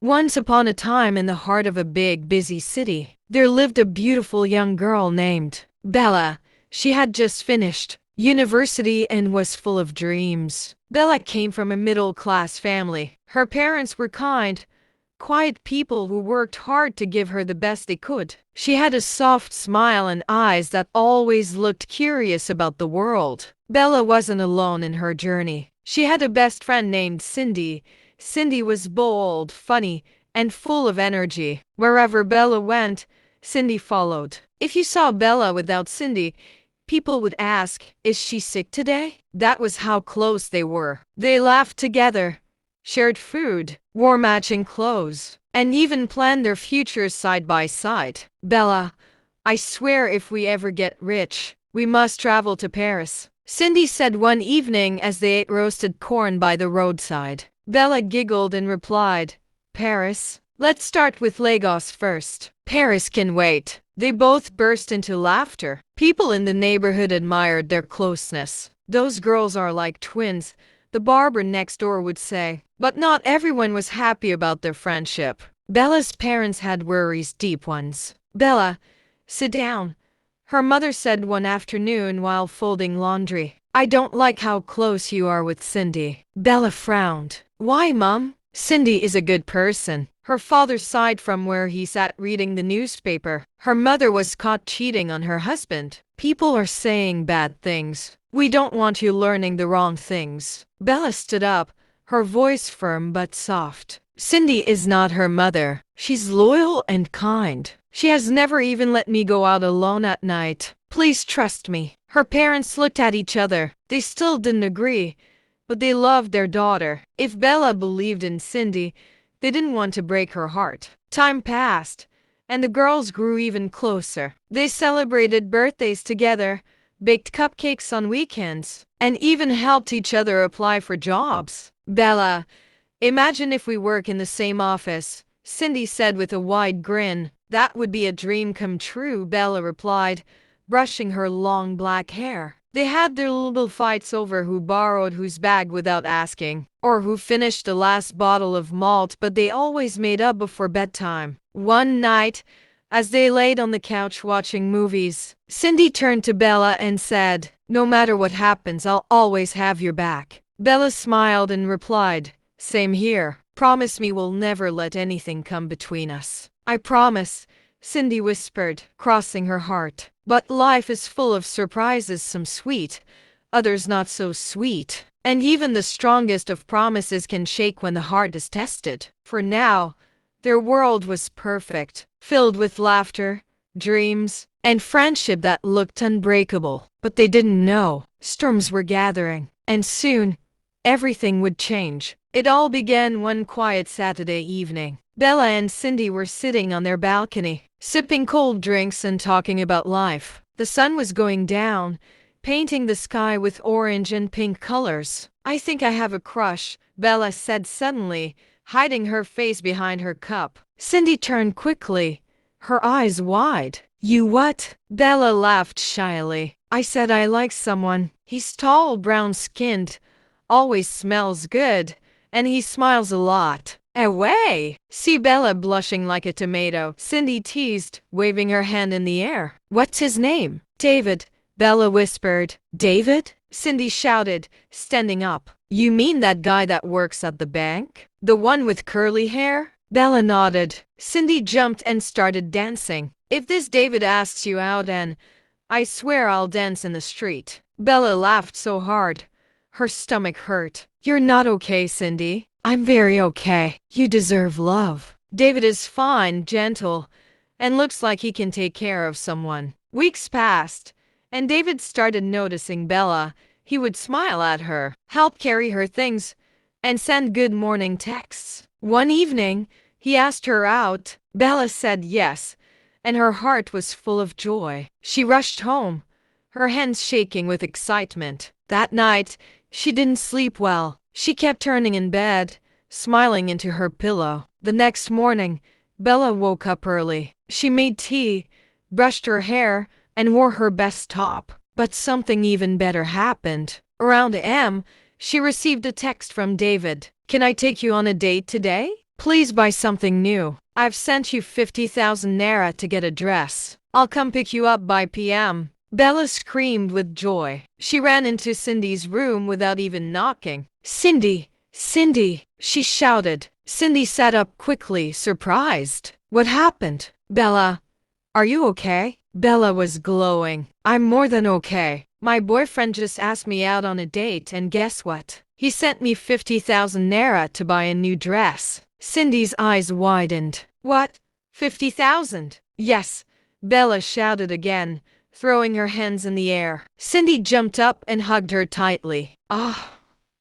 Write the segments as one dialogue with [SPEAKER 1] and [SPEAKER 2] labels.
[SPEAKER 1] Once upon a time in the heart of a big, busy city, there lived a beautiful young girl named Bella. She had just finished university and was full of dreams. Bella came from a middle-class family. Her parents were kind, quiet people who worked hard to give her the best they could. She had a soft smile and eyes that always looked curious about the world. Bella wasn't alone in her journey. She had a best friend named Cindy. Cindy was bold, funny, and full of energy. Wherever Bella went, Cindy followed. If you saw Bella without Cindy, people would ask, "Is she sick today?" That was how close they were. They laughed together, shared food, wore matching clothes, and even planned their futures side by side. "Bella, I swear if we ever get rich, we must travel to Paris," Cindy said one evening as they ate roasted corn by the roadside. Bella giggled and replied, "Paris? Let's start with Lagos first." "Paris can wait." They both burst into laughter. People in the neighborhood admired their closeness. "Those girls are like twins," the barber next door would say. But not everyone was happy about their friendship. Bella's parents had worries, deep ones. "Bella, sit down," her mother said one afternoon while folding laundry. "I don't like how close you are with Cindy." Bella frowned. "Why, Mom? Cindy is a good person." Her father sighed from where he sat reading the newspaper. Her mother was caught cheating on her husband. "People are saying bad things. We don't want you learning the wrong things." Bella stood up, her voice firm but soft. "Cindy is not her mother. She's loyal and kind. She has never even let me go out alone at night. Please trust me." Her parents looked at each other. They still didn't agree, but they loved their daughter. If Bella believed in Cindy, they didn't want to break her heart. Time passed, and the girls grew even closer. They celebrated birthdays together, baked cupcakes on weekends, and even helped each other apply for jobs. "Bella, imagine if we work in the same office," Cindy said with a wide grin. "That would be a dream come true," Bella replied, brushing her long black hair. They had their little fights over who borrowed whose bag without asking, or who finished the last bottle of malt, but they always made up before bedtime. One night, as they laid on the couch watching movies, Cindy turned to Bella and said, "No matter what happens, I'll always have your back." Bella smiled and replied, "Same here. Promise me we'll never let anything come between us." "I promise," Cindy whispered, crossing her heart. "But life is full of surprises, some sweet, others not so sweet. And even the strongest of promises can shake when the heart is tested." For now, their world was perfect, filled with laughter, dreams, and friendship that looked unbreakable. But they didn't know storms were gathering, and soon, everything would change. It all began one quiet Saturday evening. Bella and Cindy were sitting on their balcony, sipping cold drinks and talking about life. The sun was going down, painting the sky with orange and pink colors. "I think I have a crush," Bella said suddenly, hiding her face behind her cup. Cindy turned quickly, her eyes wide. "You what?" Bella laughed shyly. "I said I like someone. He's tall, brown-skinned, always smells good, and he smiles a lot." "Away!" "See Bella blushing like a tomato," Cindy teased, waving her hand in the air. "What's his name?" "David," Bella whispered. "David?" Cindy shouted, standing up. "You mean that guy that works at the bank? The one with curly hair?" Bella nodded. Cindy jumped and started dancing. "If this David asks you out, and I swear I'll dance in the street." Bella laughed so hard, her stomach hurt. "You're not okay, Cindy." "I'm very okay. You deserve love." "David is fine, gentle, and looks like he can take care of someone." Weeks passed, and David started noticing Bella. He would smile at her, help carry her things, and send good morning texts. One evening, he asked her out. Bella said yes, and her heart was full of joy. She rushed home, her hands shaking with excitement. That night, she didn't sleep well. She kept turning in bed, smiling into her pillow. The next morning, Bella woke up early. She made tea, brushed her hair, and wore her best top. But something even better happened. Around am, she received a text from David. "Can I take you on a date today?" Please buy something new. I've sent you 50,000 naira to get a dress. I'll come pick you up by PM. Bella screamed with joy. She ran into Cindy's room without even knocking. Cindy! Cindy! She shouted. Cindy sat up quickly, surprised. What happened? Bella, are you okay? Bella was glowing. I'm more than okay. My boyfriend just asked me out on a date, and guess what? He sent me 50,000 naira to buy a new dress. Cindy's eyes widened. What? 50,000? Yes, Bella shouted again, throwing her hands in the air. Cindy jumped up and hugged her tightly. Ah,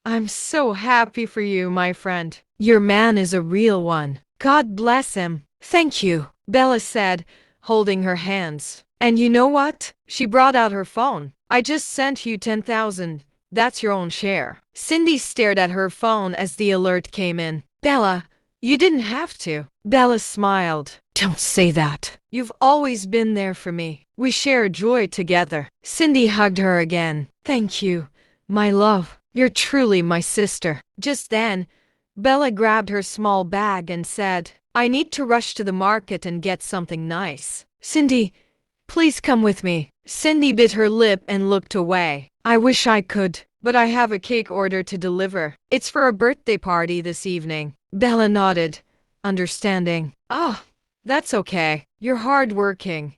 [SPEAKER 1] I'm so happy for you, my friend. Your man is a real one. God bless him. Thank you, Bella said, holding her hands. And you know what? She brought out her phone. I just sent you 10,000. That's your own share. Cindy stared at her phone as the alert came in. Bella, you didn't have to. Bella smiled. Don't say that. You've always been there for me. We share joy together. Cindy hugged her again. Thank you, my love. You're truly my sister. Just then, Bella grabbed her small bag and said, I need to rush to the market and get something nice. Cindy, please come with me. Cindy bit her lip and looked away. I wish I could, but I have a cake order to deliver. It's for a birthday party this evening. Bella nodded, understanding. Oh, that's okay. You're hardworking,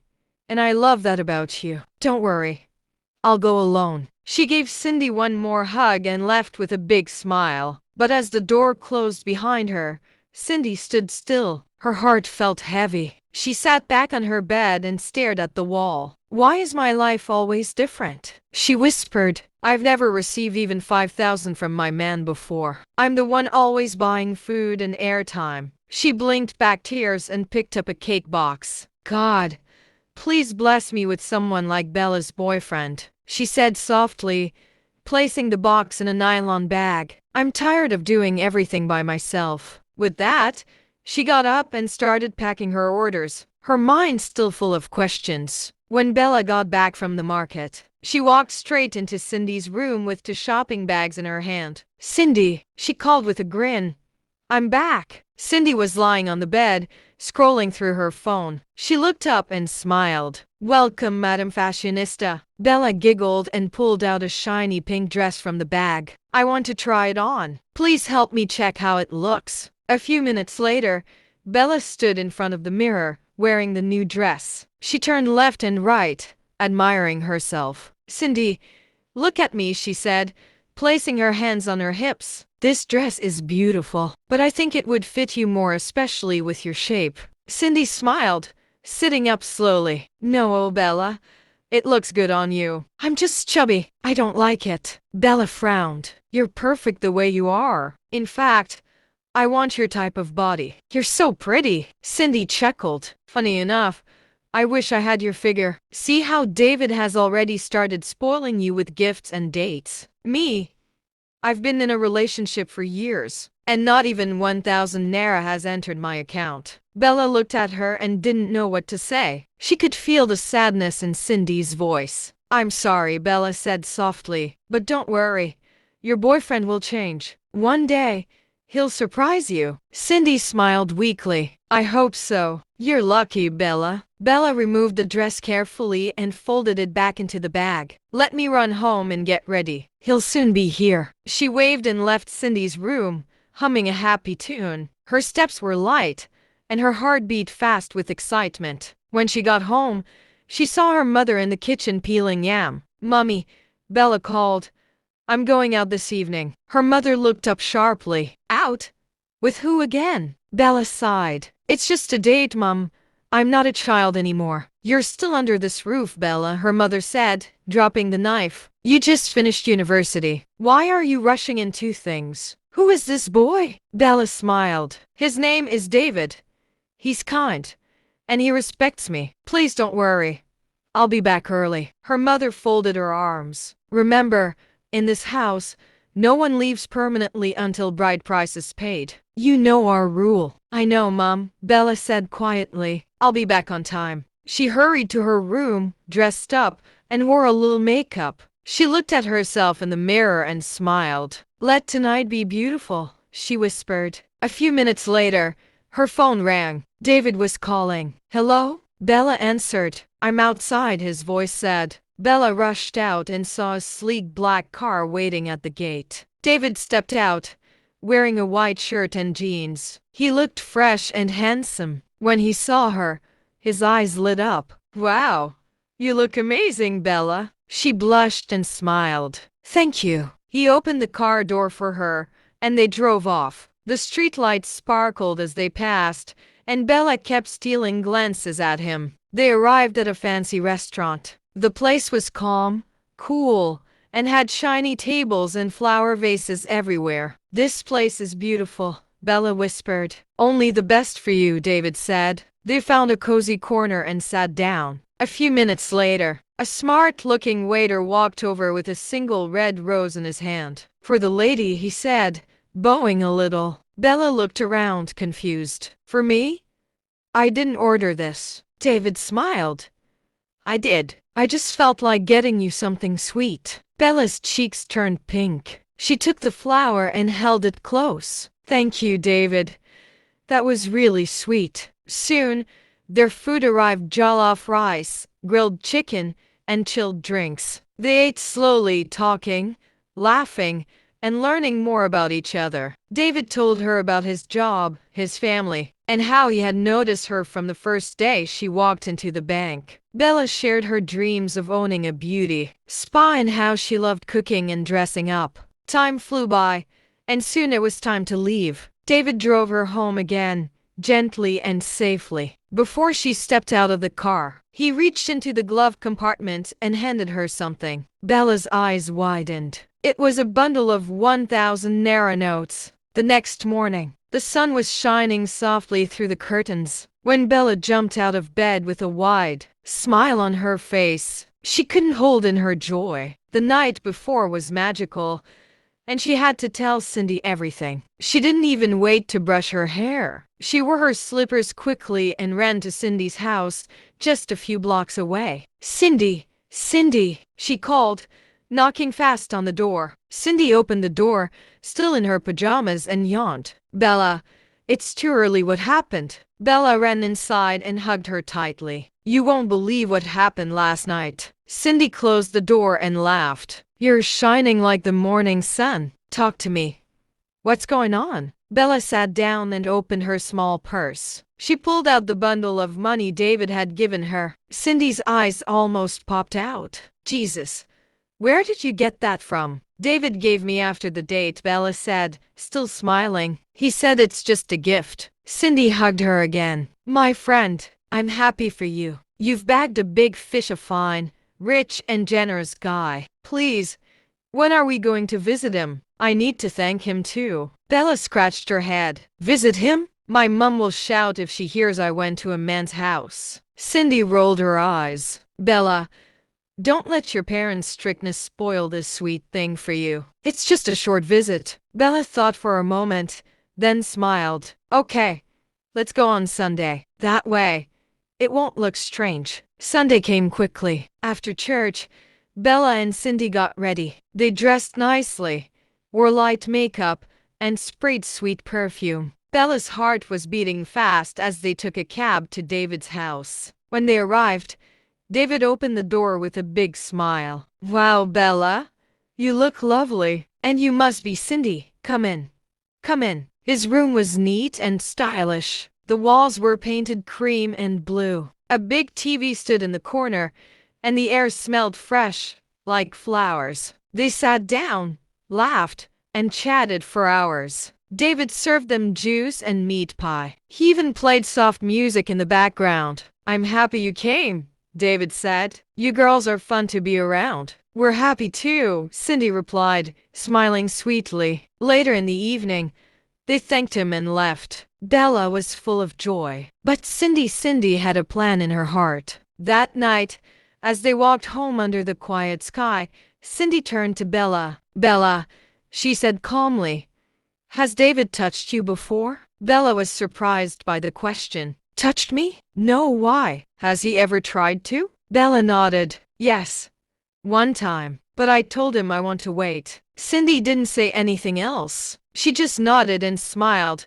[SPEAKER 1] and I love that about you. Don't worry. I'll go alone. She gave Cindy one more hug and left with a big smile. But as the door closed behind her, Cindy stood still. Her heart felt heavy. She sat back on her bed and stared at the wall. Why is my life always different? She whispered. I've never received even 5,000 from my man before. I'm the one always buying food and airtime. She blinked back tears and picked up a cake box. God, please bless me with someone like Bella's boyfriend, she said softly, placing the box in a nylon bag. I'm tired of doing everything by myself. With that, she got up and started packing her orders, her mind still full of questions. When Bella got back from the market, she walked straight into Cindy's room with 2 shopping bags in her hand. Cindy, she called with a grin. I'm back. Cindy was lying on the bed, scrolling through her phone. She looked up and smiled. Welcome, Madam Fashionista. Bella giggled and pulled out a shiny pink dress from the bag. I want to try it on. Please help me check how it looks. A few minutes later, Bella stood in front of the mirror, wearing the new dress. She turned left and right, admiring herself. Cindy, look at me, she said, placing her hands on her hips. This dress is beautiful, but I think it would fit you more, especially with your shape. Cindy smiled, sitting up slowly. No, Bella, it looks good on you. I'm just chubby. I don't like it. Bella frowned. You're perfect the way you are. In fact, I want your type of body. You're so pretty. Cindy chuckled. Funny enough, I wish I had your figure. See how David has already started spoiling you with gifts and dates. Me, I've been in a relationship for years, and not even 1,000 naira has entered my account. Bella looked at her and didn't know what to say. She could feel the sadness in Cindy's voice. I'm sorry, Bella said softly, but don't worry. Your boyfriend will change. One day, he'll surprise you. Cindy smiled weakly. I hope so. You're lucky, Bella. Bella removed the dress carefully and folded it back into the bag. Let me run home and get ready. He'll soon be here. She waved and left Cindy's room, humming a happy tune. Her steps were light, and her heart beat fast with excitement. When she got home, she saw her mother in the kitchen peeling yam. Mummy, Bella called. I'm going out this evening. Her mother looked up sharply. Out? With who again? Bella sighed. It's just a date, Mum. I'm not a child anymore. You're still under this roof, Bella, her mother said, dropping the knife. You just finished university. Why are you rushing into things? Who is this boy? Bella smiled. His name is David. He's kind, and he respects me. Please don't worry. I'll be back early. Her mother folded her arms. Remember, in this house, no one leaves permanently until bride price is paid. You know our rule. I know, Mom, Bella said quietly. I'll be back on time. She hurried to her room, dressed up, and wore a little makeup. She looked at herself in the mirror and smiled. Let tonight be beautiful, she whispered. A few minutes later, her phone rang. David was calling. "Hello?" Bella answered. "I'm outside," his voice said. Bella rushed out and saw a sleek black car waiting at the gate. David stepped out, wearing a white shirt and jeans. He looked fresh and handsome. When he saw her, his eyes lit up. "Wow, you look amazing, Bella." She blushed and smiled. "Thank you." He opened the car door for her, and they drove off. The streetlights sparkled as they passed, and Bella kept stealing glances at him. They arrived at a fancy restaurant. The place was calm, cool, and had shiny tables and flower vases everywhere. "This place is beautiful," Bella whispered. "Only the best for you," David said. They found a cozy corner and sat down. A few minutes later, a smart-looking waiter walked over with a single red rose in his hand. "For the lady," he said, bowing a little. Bella looked around, confused. "For me? I didn't order this." David smiled. "I did. I just felt like getting you something sweet." Bella's cheeks turned pink. She took the flower and held it close. "Thank you, David. That was really sweet." Soon, their food arrived: jollof rice, grilled chicken, and chilled drinks. They ate slowly, talking, laughing, and learning more about each other. David told her about his job, his family, and how he had noticed her from the first day she walked into the bank. Bella shared her dreams of owning a beauty spa and how she loved cooking and dressing up. Time flew by, and soon it was time to leave. David drove her home again, gently and safely. Before she stepped out of the car, he reached into the glove compartment and handed her something. Bella's eyes widened. It was a bundle of 1,000 naira notes. The next morning, the sun was shining softly through the curtains. When Bella jumped out of bed with a wide smile on her face, she couldn't hold in her joy. The night before was magical, and she had to tell Cindy everything. She didn't even wait to brush her hair. She wore her slippers quickly and ran to Cindy's house, just a few blocks away. "Cindy, Cindy," she called, knocking fast on the door. Cindy opened the door, still in her pajamas, and yawned. "Bella, it's too early. What happened?" Bella ran inside and hugged her tightly. "You won't believe what happened last night." Cindy closed the door and laughed. "You're shining like the morning sun. Talk to me. What's going on?" Bella sat down and opened her small purse. She pulled out the bundle of money David had given her. Cindy's eyes almost popped out. "Jesus, where did you get that from?" "David gave me after the date," Bella said, still smiling. "He said it's just a gift." Cindy hugged her again. "My friend, I'm happy for you. You've bagged a big fish, a fine, rich and generous guy. Please, when are we going to visit him? I need to thank him too." Bella scratched her head. "Visit him? My mum will shout if she hears I went to a man's house." Cindy rolled her eyes. "Bella, don't let your parents' strictness spoil this sweet thing for you. It's just a short visit." Bella thought for a moment, then smiled. "Okay, let's go on Sunday. That way, it won't look strange." Sunday came quickly. After church, Bella and Cindy got ready. They dressed nicely, wore light makeup, and sprayed sweet perfume. Bella's heart was beating fast as they took a cab to David's house. When they arrived, David opened the door with a big smile. "Wow, Bella, you look lovely. And you must be Cindy. Come in. Come in." His room was neat and stylish. The walls were painted cream and blue. A big TV stood in the corner, and the air smelled fresh, like flowers. They sat down, laughed, and chatted for hours. David served them juice and meat pie. He even played soft music in the background. "I'm happy you came," David said. "You girls are fun to be around." "We're happy too," Cindy replied, smiling sweetly. Later in the evening, they thanked him and left. Bella was full of joy. But Cindy had a plan in her heart. That night, as they walked home under the quiet sky, Cindy turned to Bella. "Bella," she said calmly, "has David touched you before?" Bella was surprised by the question. "Touched me? No, why? Has he ever tried to?" Bella nodded. "Yes, one time. But I told him I want to wait." Cindy didn't say anything else. She just nodded and smiled,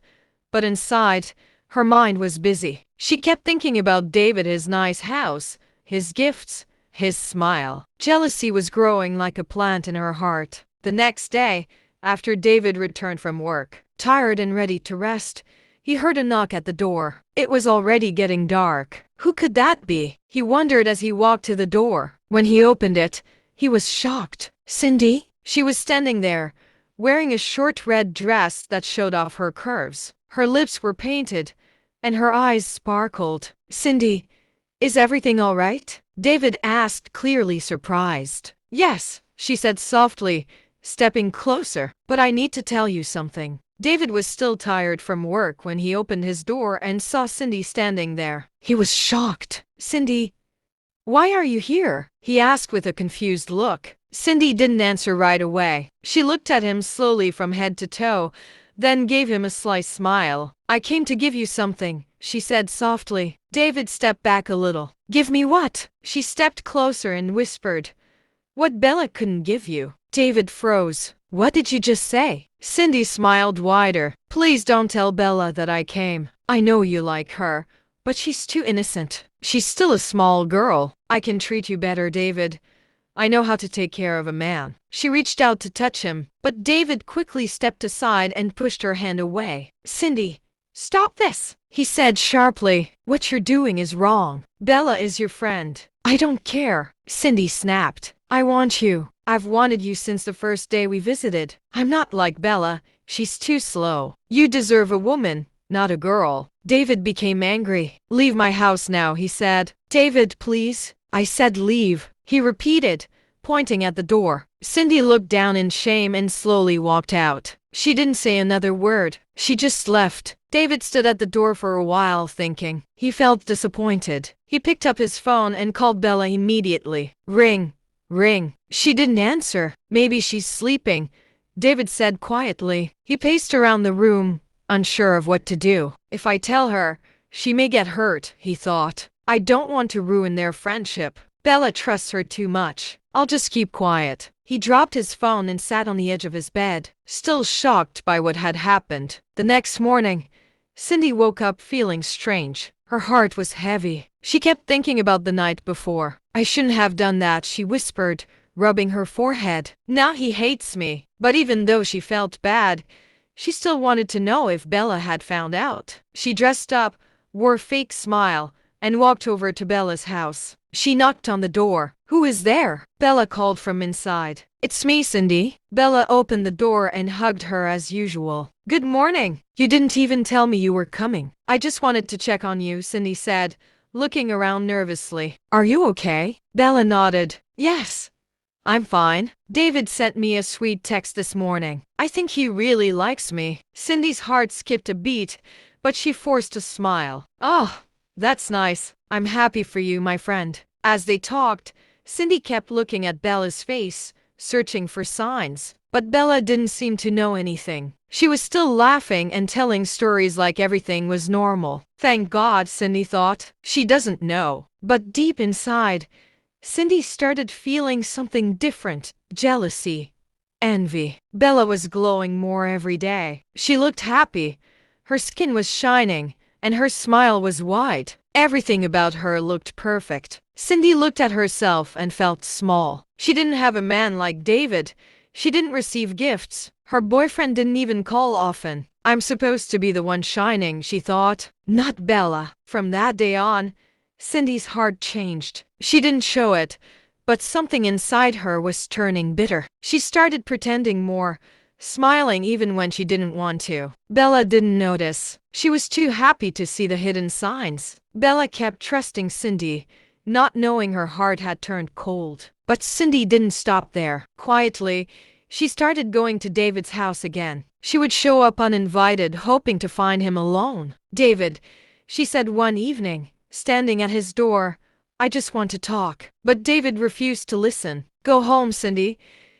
[SPEAKER 1] but inside, her mind was busy. She kept thinking about David, his nice house, his gifts, his smile. Jealousy was growing like a plant in her heart. The next day, after David returned from work, tired and ready to rest, he heard a knock at the door. It was already getting dark. Who could that be? He wondered as he walked to the door. When he opened it, he was shocked. Cindy? She was standing there, wearing a short red dress that showed off her curves. Her lips were painted, and her eyes sparkled. Cindy, is everything all right? David asked, clearly surprised. Yes, she said softly, stepping closer. But I need to tell you something. David was still tired from work when he opened his door and saw Cindy standing there. He was shocked. Cindy, why are you here? He asked with a confused look. Cindy didn't answer right away. She looked at him slowly from head to toe, then gave him a sly smile. I came to give you something, she said softly. David stepped back a little. Give me what? She stepped closer and whispered. What Bella couldn't give you. David froze. What did you just say? Cindy smiled wider. Please don't tell Bella that I came. I know you like her, but she's too innocent. She's still a small girl. I can treat you better, David. I know how to take care of a man. She reached out to touch him, but David quickly stepped aside and pushed her hand away. Cindy, stop this, he said sharply. What you're doing is wrong. Bella is your friend. I don't care, Cindy snapped. I want you. I've wanted you since the first day we visited. I'm not like Bella. She's too slow. You deserve a woman, not a girl. David became angry. Leave my house now, he said. David, please. I said leave, he repeated, pointing at the door. Cindy looked down in shame and slowly walked out. She didn't say another word. She just left. David stood at the door for a while thinking. He felt disappointed. He picked up his phone and called Bella immediately. Ring. Ring. She didn't answer. Maybe she's sleeping, David said quietly. He paced around the room, unsure of what to do. If I tell her, she may get hurt, he thought. I don't want to ruin their friendship. Bella trusts her too much. I'll just keep quiet. He dropped his phone and sat on the edge of his bed, still shocked by what had happened. The next morning, Cindy woke up feeling strange. Her heart was heavy. She kept thinking about the night before. I shouldn't have done that, she whispered, rubbing her forehead. Now he hates me. But even though she felt bad, she still wanted to know if Bella had found out. She dressed up, wore a fake smile, and walked over to Bella's house. She knocked on the door. Who is there? Bella called from inside. It's me, Cindy. Bella opened the door and hugged her as usual. Good morning. You didn't even tell me you were coming. I just wanted to check on you, Cindy said, looking around nervously. Are you okay? Bella nodded. Yes. I'm fine. David sent me a sweet text this morning. I think he really likes me. Cindy's heart skipped a beat, but she forced a smile. Oh, that's nice. I'm happy for you, my friend. As they talked, Cindy kept looking at Bella's face, searching for signs. But Bella didn't seem to know anything. She was still laughing and telling stories like everything was normal. Thank God, Cindy thought. She doesn't know. But deep inside, Cindy started feeling something different. Jealousy. Envy. Bella was glowing more every day. She looked happy. Her skin was shining, and her smile was wide. Everything about her looked perfect. Cindy looked at herself and felt small. She didn't have a man like David. She didn't receive gifts. Her boyfriend didn't even call often. I'm supposed to be the one shining, she thought. Not Bella. From that day on, Cindy's heart changed. She didn't show it, but something inside her was turning bitter. She started pretending more, smiling even when she didn't want to. Bella didn't notice. She was too happy to see the hidden signs. Bella kept trusting Cindy, not knowing her heart had turned cold. But Cindy didn't stop there. Quietly, she started going to David's house again. She would show up uninvited, hoping to find him alone. David, she said one evening, standing at his door, I just want to talk. But David refused to listen. Go home, Cindy,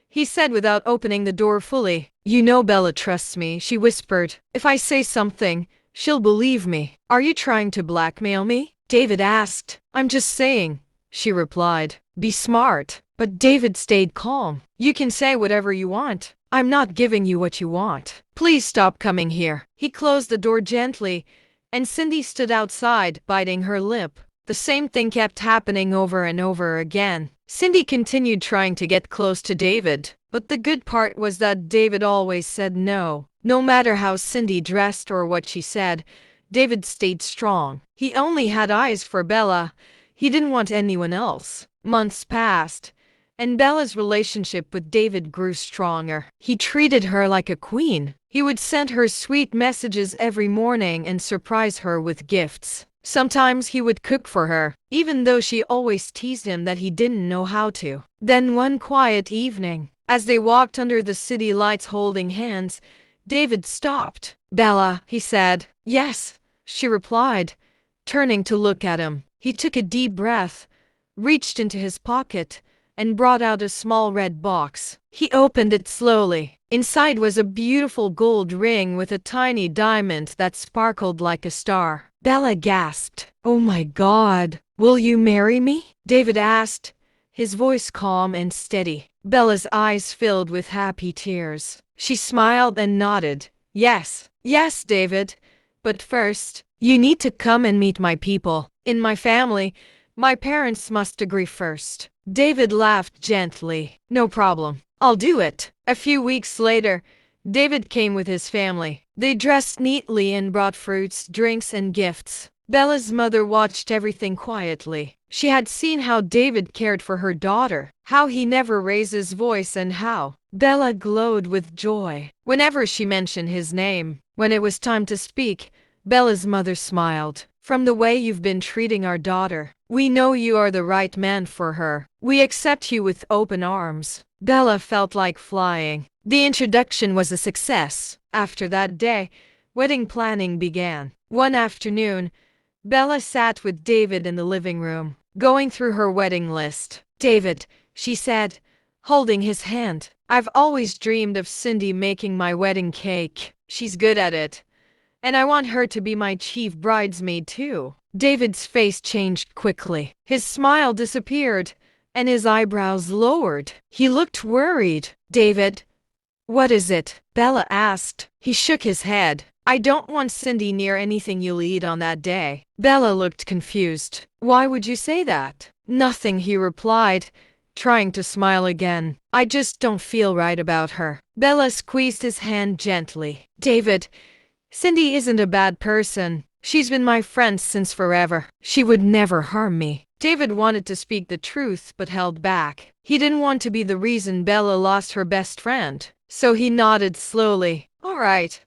[SPEAKER 1] he said without opening the door fully. You know Bella trusts me, she whispered. If I say something, she'll believe me. Are you trying to blackmail me? David asked. I'm just saying, she replied. Be smart. But David stayed calm. You can say whatever you want. I'm not giving you what you want. Please stop coming here." He closed the door gently, and Cindy stood outside, biting her lip. The same thing kept happening over and over again. Cindy continued trying to get close to David, but the good part was that David always said no. No matter how Cindy dressed or what she said, David stayed strong. He only had eyes for Bella. He didn't want anyone else. Months passed, and Bella's relationship with David grew stronger. He treated her like a queen. He would send her sweet messages every morning and surprise her with gifts. Sometimes he would cook for her, even though she always teased him that he didn't know how to. Then one quiet evening, as they walked under the city lights holding hands, David stopped. "Bella," he said. "Yes," she replied, turning to look at him. He took a deep breath, reached into his pocket, and brought out a small red box. He opened it slowly. Inside was a beautiful gold ring with a tiny diamond that sparkled like a star. Bella gasped. "Oh my God, will you marry me?" David asked, his voice calm and steady. Bella's eyes filled with happy tears. She smiled and nodded. "Yes, yes, David. But first, you need to come and meet my people. In my family, my parents must agree first." David laughed gently. "No problem. I'll do it." A few weeks later, David came with his family. They dressed neatly and brought fruits, drinks, and gifts. Bella's mother watched everything quietly. She had seen how David cared for her daughter, how he never raised his voice, and how Bella glowed with joy whenever she mentioned his name. When it was time to speak, Bella's mother smiled. "From the way you've been treating our daughter, we know you are the right man for her. We accept you with open arms." Bella felt like flying. The introduction was a success. After that day, wedding planning began. One afternoon, Bella sat with David in the living room, going through her wedding list. "David," she said, holding his hand, "I've always dreamed of Cindy making my wedding cake. She's good at it, and I want her to be my chief bridesmaid too." David's face changed quickly. His smile disappeared, and his eyebrows lowered. He looked worried. "David, what is it?" Bella asked. He shook his head. "I don't want Cindy near anything you'll eat on that day." Bella looked confused. "Why would you say that?" "Nothing," he replied, trying to smile again. "I just don't feel right about her." Bella squeezed his hand gently. "David, Cindy isn't a bad person. She's been my friend since forever. She would never harm me." David wanted to speak the truth but held back. He didn't want to be the reason Bella lost her best friend. So he nodded slowly. "All right,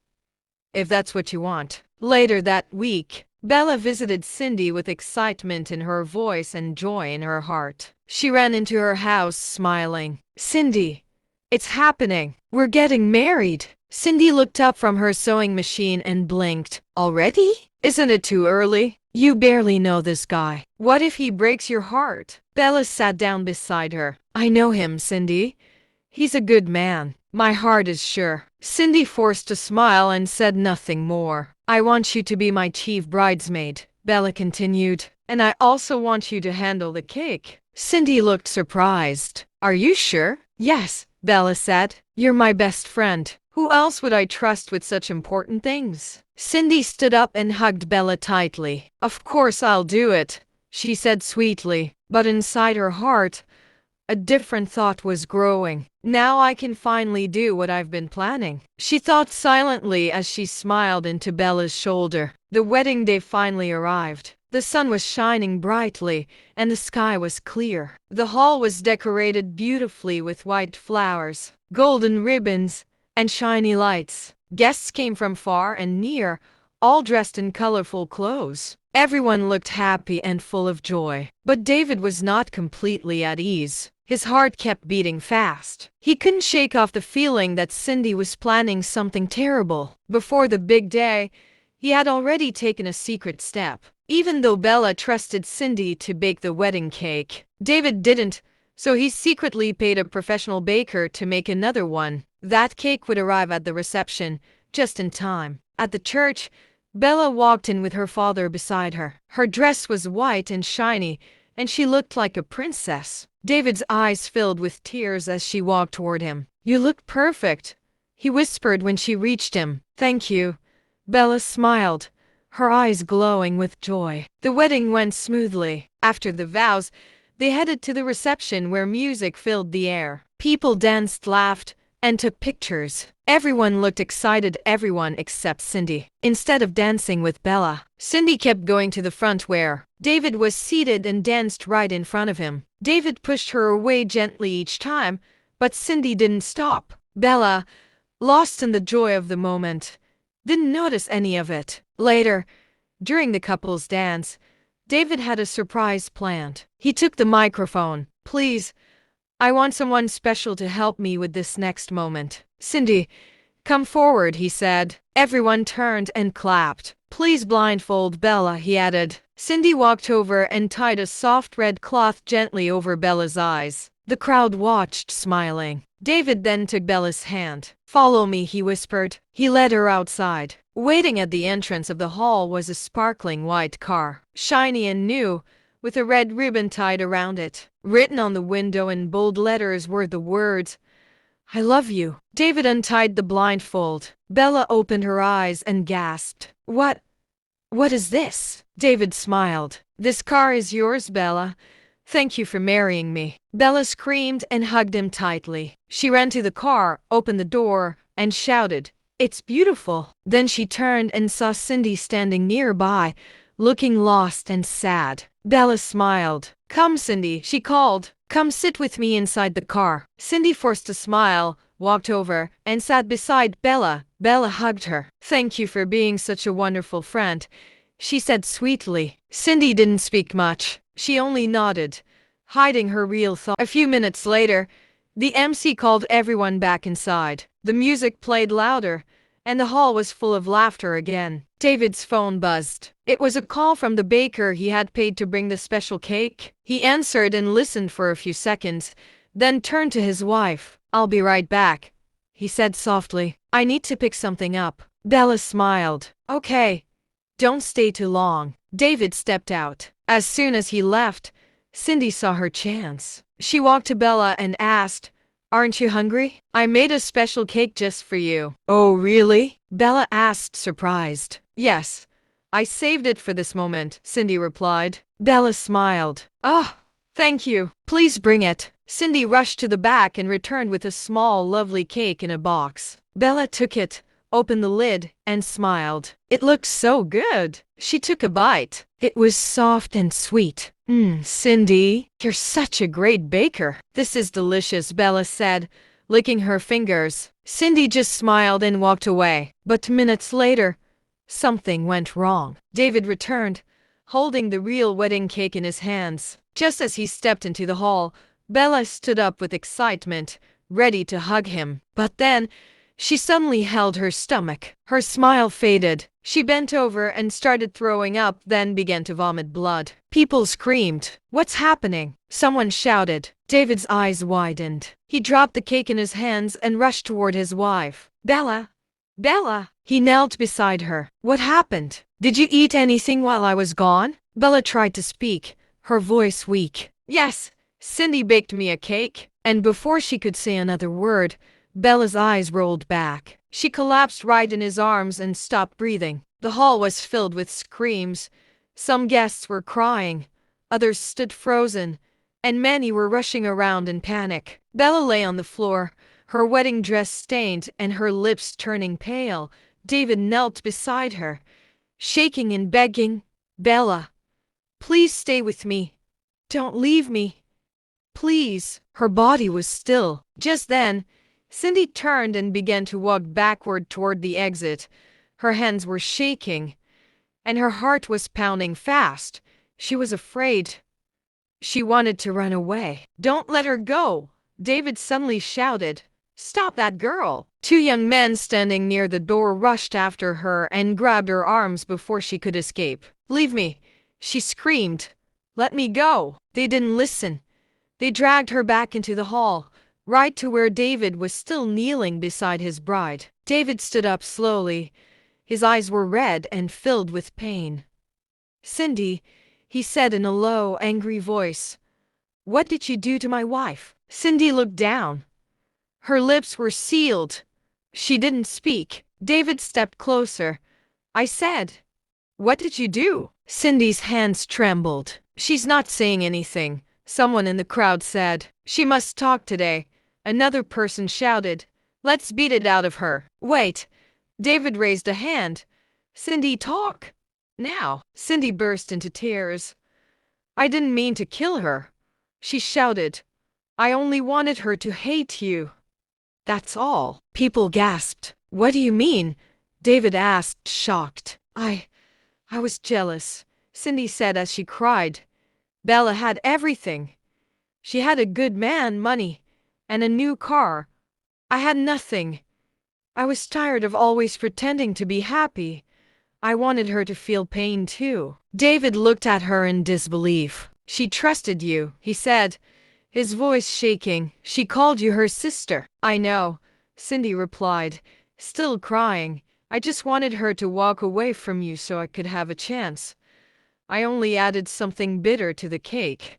[SPEAKER 1] if that's what you want." Later that week, Bella visited Cindy with excitement in her voice and joy in her heart. She ran into her house smiling. "Cindy, it's happening. We're getting married." Cindy looked up from her sewing machine and blinked. "Already? Isn't it too early? You barely know this guy. What if he breaks your heart?" Bella sat down beside her. "I know him, Cindy. He's a good man. My heart is sure." Cindy forced a smile and said nothing more. "I want you to be my chief bridesmaid," Bella continued. "And I also want you to handle the cake." Cindy looked surprised. "Are you sure?" "Yes," Bella said. "You're my best friend. Who else would I trust with such important things?" Cindy stood up and hugged Bella tightly. "Of course I'll do it," she said sweetly. But inside her heart, a different thought was growing. "Now I can finally do what I've been planning," she thought silently as she smiled into Bella's shoulder. The wedding day finally arrived. The sun was shining brightly, and the sky was clear. The hall was decorated beautifully with white flowers, golden ribbons, and shiny lights. Guests came from far and near, all dressed in colorful clothes. Everyone looked happy and full of joy. But David was not completely at ease. His heart kept beating fast. He couldn't shake off the feeling that Cindy was planning something terrible. Before the big day, he had already taken a secret step. Even though Bella trusted Cindy to bake the wedding cake, David didn't, so he secretly paid a professional baker to make another one. That cake would arrive at the reception, just in time. At the church, Bella walked in with her father beside her. Her dress was white and shiny, and she looked like a princess. David's eyes filled with tears as she walked toward him. "You look perfect," he whispered when she reached him. "Thank you." Bella smiled, her eyes glowing with joy. The wedding went smoothly. After the vows, they headed to the reception where music filled the air. People danced, laughed, and took pictures. Everyone looked excited, everyone except Cindy. Instead of dancing with Bella, Cindy kept going to the front where David was seated and danced right in front of him. David pushed her away gently each time, but Cindy didn't stop. Bella, lost in the joy of the moment, didn't notice any of it. Later, during the couple's dance, David had a surprise planned. He took the microphone. "Please, I want someone special to help me with this next moment. Cindy, come forward," he said. Everyone turned and clapped. "Please blindfold Bella," he added. Cindy walked over and tied a soft red cloth gently over Bella's eyes. The crowd watched, smiling. David then took Bella's hand. "Follow me," he whispered. He led her outside. Waiting at the entrance of the hall was a sparkling white car, shiny and new, with a red ribbon tied around it. Written on the window in bold letters were the words, "I love you." David untied the blindfold. Bella opened her eyes and gasped. What is this?" David smiled. "This car is yours, Bella. Thank you for marrying me." Bella screamed and hugged him tightly. She ran to the car, opened the door, and shouted, "It's beautiful." Then she turned and saw Cindy standing nearby, looking lost and sad. Bella smiled. "Come, Cindy," she called. "Come sit with me inside the car." Cindy forced a smile, walked over, and sat beside Bella. Bella hugged her. "Thank you for being such a wonderful friend," she said sweetly. Cindy didn't speak much. She only nodded, hiding her real thoughts. A few minutes later, the MC called everyone back inside. The music played louder, and the hall was full of laughter again. David's phone buzzed. It was a call from the baker he had paid to bring the special cake. He answered and listened for a few seconds, then turned to his wife. "I'll be right back," he said softly. "I need to pick something up." Bella smiled. "Okay. Don't stay too long." David stepped out. As soon as he left, Cindy saw her chance. She walked to Bella and asked, "Aren't you hungry? I made a special cake just for you." "Oh, really?" Bella asked, surprised. "Yes. I saved it for this moment," Cindy replied. Bella smiled. "Oh, thank you. Please bring it." Cindy rushed to the back and returned with a small, lovely cake in a box. Bella took it, opened the lid, and smiled. It looked so good. She took a bite. It was soft and sweet. Cindy, you're such a great baker." "This is delicious," Bella said, licking her fingers. Cindy just smiled and walked away. But minutes later, something went wrong. David returned, holding the real wedding cake in his hands. Just as he stepped into the hall, Bella stood up with excitement, ready to hug him. But then, she suddenly held her stomach. Her smile faded. She bent over and started throwing up, then began to vomit blood. People screamed. "What's happening?" Someone shouted. David's eyes widened. He dropped the cake in his hands and rushed toward his wife. "Bella! Bella!" He knelt beside her. "What happened? Did you eat anything while I was gone?" Bella tried to speak, her voice weak. "Yes, Cindy baked me a cake." And before she could say another word, Bella's eyes rolled back. She collapsed right in his arms and stopped breathing. The hall was filled with screams. Some guests were crying, others stood frozen, and many were rushing around in panic. Bella lay on the floor, her wedding dress stained and her lips turning pale. David knelt beside her, shaking and begging, "Bella, please stay with me. Don't leave me. Please." Her body was still. Just then, Cindy turned and began to walk backward toward the exit. Her hands were shaking, and her heart was pounding fast. She was afraid. She wanted to run away. "Don't let her go!" David suddenly shouted. "Stop that girl!" Two young men standing near the door rushed after her and grabbed her arms before she could escape. "Leave me!" she screamed. "Let me go!" They didn't listen. They dragged her back into the hall, right to where David was still kneeling beside his bride. David stood up slowly. His eyes were red and filled with pain. "Cindy," he said in a low, angry voice, "what did you do to my wife?" Cindy looked down. Her lips were sealed. She didn't speak. David stepped closer. I said, "What did you do?" Cindy's hands trembled. "She's not saying anything," someone in the crowd said. "She must talk today." Another person shouted, "Let's beat it out of her." "Wait." David raised a hand. "Cindy, talk. Now." Cindy burst into tears. "I didn't mean to kill her," she shouted. "I only wanted her to hate you. That's all." People gasped. "What do you mean?" David asked, shocked. I was jealous," Cindy said as she cried. "Bella had everything. She had a good man, money, and a new car. I had nothing. I was tired of always pretending to be happy. I wanted her to feel pain too." David looked at her in disbelief. "She trusted you," he said, his voice shaking. "She called you her sister." "I know," Cindy replied, still crying. "I just wanted her to walk away from you so I could have a chance. I only added something bitter to the cake.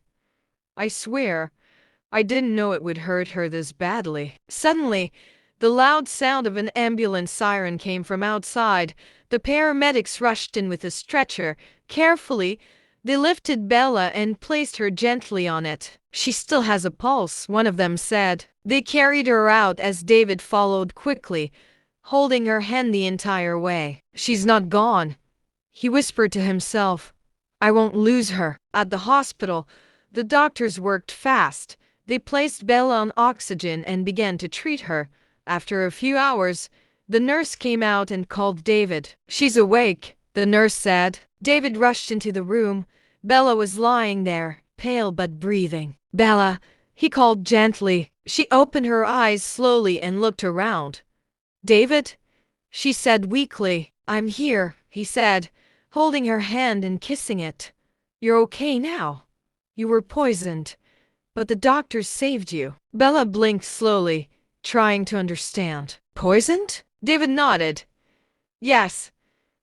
[SPEAKER 1] I swear, I didn't know it would hurt her this badly." Suddenly, the loud sound of an ambulance siren came from outside. The paramedics rushed in with a stretcher. Carefully, they lifted Bella and placed her gently on it. "She still has a pulse," one of them said. They carried her out as David followed quickly, holding her hand the entire way. "She's not gone," he whispered to himself. "I won't lose her." At the hospital, the doctors worked fast. They placed Bella on oxygen and began to treat her. After a few hours, the nurse came out and called David. "She's awake," the nurse said. David rushed into the room. Bella was lying there, pale but breathing. "Bella," he called gently. She opened her eyes slowly and looked around. "David?" she said weakly. "I'm here," he said, holding her hand and kissing it. "You're okay now. You were poisoned, but the doctors saved you." Bella blinked slowly, trying to understand. "Poisoned?" David nodded. "Yes.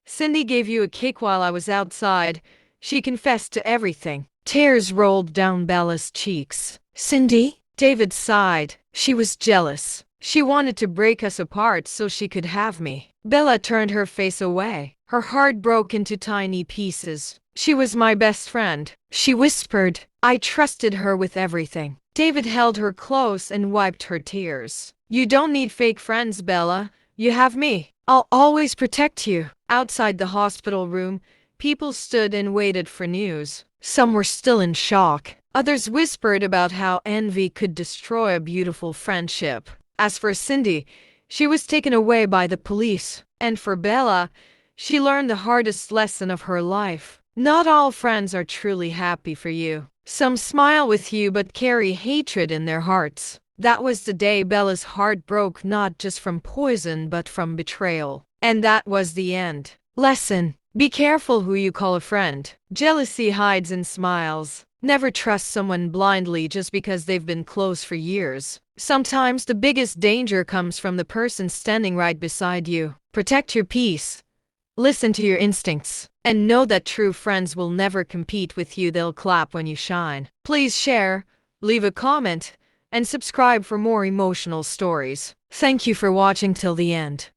[SPEAKER 1] Cindy gave you a cake while I was outside. She confessed to everything." Tears rolled down Bella's cheeks. "Cindy?" David sighed. "She was jealous. She wanted to break us apart so she could have me." Bella turned her face away. Her heart broke into tiny pieces. "She was my best friend," she whispered. "I trusted her with everything." David held her close and wiped her tears. "You don't need fake friends, Bella. You have me. I'll always protect you." Outside the hospital room, people stood and waited for news. Some were still in shock. Others whispered about how envy could destroy a beautiful friendship. As for Cindy, she was taken away by the police. And for Bella, she learned the hardest lesson of her life. Not all friends are truly happy for you. Some smile with you but carry hatred in their hearts. That was the day Bella's heart broke, not just from poison but from betrayal. And that was the end. Lesson: be careful who you call a friend. Jealousy hides in smiles. Never trust someone blindly just because they've been close for years. Sometimes the biggest danger comes from the person standing right beside you. Protect your peace. Listen to your instincts. And know that true friends will never compete with you, they'll clap when you shine. Please share, leave a comment, and subscribe for more emotional stories. Thank you for watching till the end.